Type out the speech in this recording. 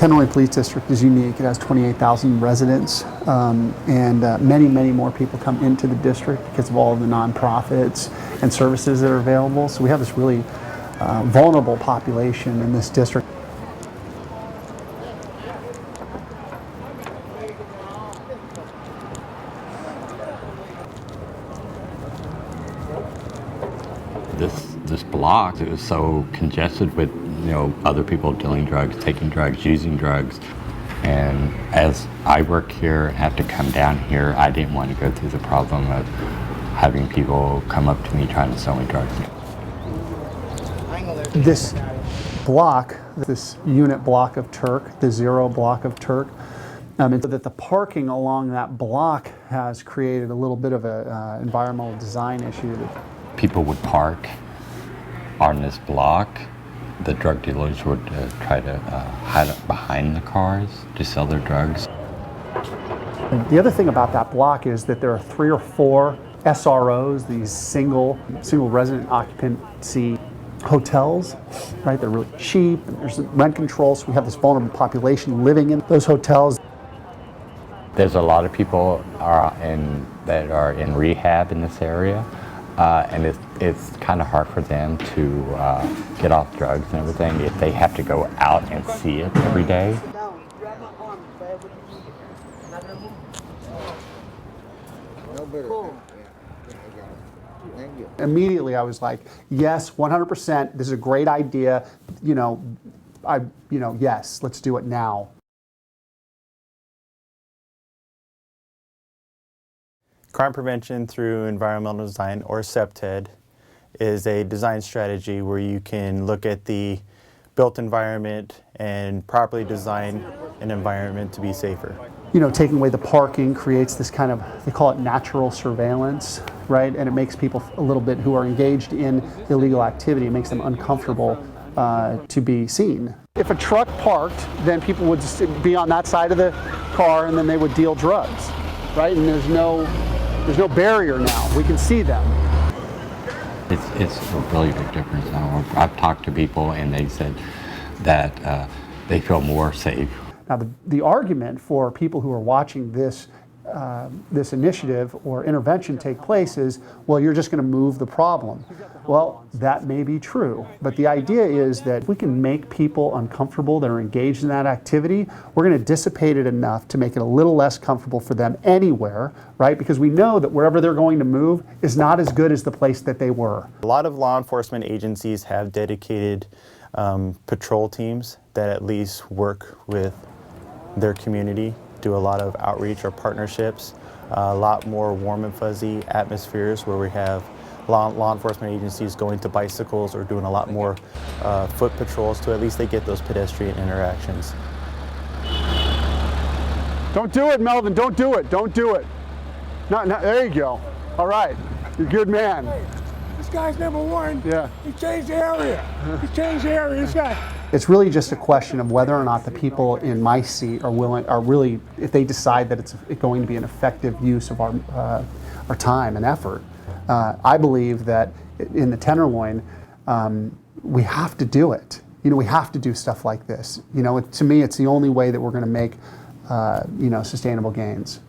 Tenderloin Police District is unique. It has 28,000 residents, and many, many more people come into the district because of all of the nonprofits and services that are available. So we have this really vulnerable population in this district. This block is so congested with other people dealing drugs, taking drugs, using drugs. And as I work here and have to come down here, I didn't want to go through the problem of having people come up to me trying to sell me drugs. This block, this unit block of Turk, the 0 block of Turk, so that the parking along that block has created a little bit of an environmental design issue. People would park on this block. The drug dealers would try to hide up behind the cars to sell their drugs. The other thing about that block is that there are 3 or 4 SROs, these single resident occupancy hotels, right? They're really cheap, and there's rent control, so we have this vulnerable population living in those hotels. There's a lot of people that are in rehab in this area. And it's kind of hard for them to get off drugs and everything if they have to go out and see it every day. Immediately I was like, yes, 100%, this is a great idea, yes, let's do it now. Crime prevention through environmental design, or Cpted, is a design strategy where you can look at the built environment and properly design an environment to be safer. Taking away the parking creates this kind of, they call it natural surveillance, right? And it makes people a little bit who are engaged in illegal activity, it makes them uncomfortable to be seen. If a truck parked, then people would just be on that side of the car and then they would deal drugs, right? And there's no barrier now. We can see them. It's a really big difference now. I've talked to people and they said that they feel more safe. Now the argument for people who are watching this initiative or intervention take place is, well, you're just going to move the problem. Well, that may be true, but the idea is that if we can make people uncomfortable that are engaged in that activity, we're going to dissipate it enough to make it a little less comfortable for them anywhere, right? Because we know that wherever they're going to move is not as good as the place that they were. A lot of law enforcement agencies have dedicated patrol teams that at least work with their community, do a lot of outreach or partnerships, a lot more warm and fuzzy atmospheres where we have law enforcement agencies going to bicycles or doing a lot more foot patrols to at least they get those pedestrian interactions. Don't do it, Melvin, don't do it, don't do it. No, there you go. All right, you're a good man. This guy's number one. Yeah. He changed the area. He changed the area, this guy. It's really just a question of whether or not the people in my seat are really, if they decide that it's going to be an effective use of our time and effort. I believe that in the Tenderloin, we have to do it. We have to do stuff like this. To me, it's the only way that we're going to make, sustainable gains.